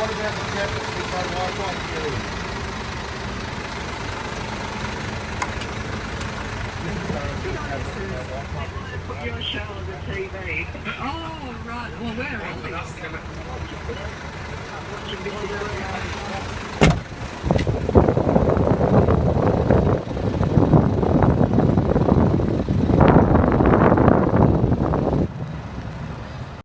what about the cabinets we try to wipe off here? Put your show on the TV. Oh, right. Well, where are we? Watching Big Brother.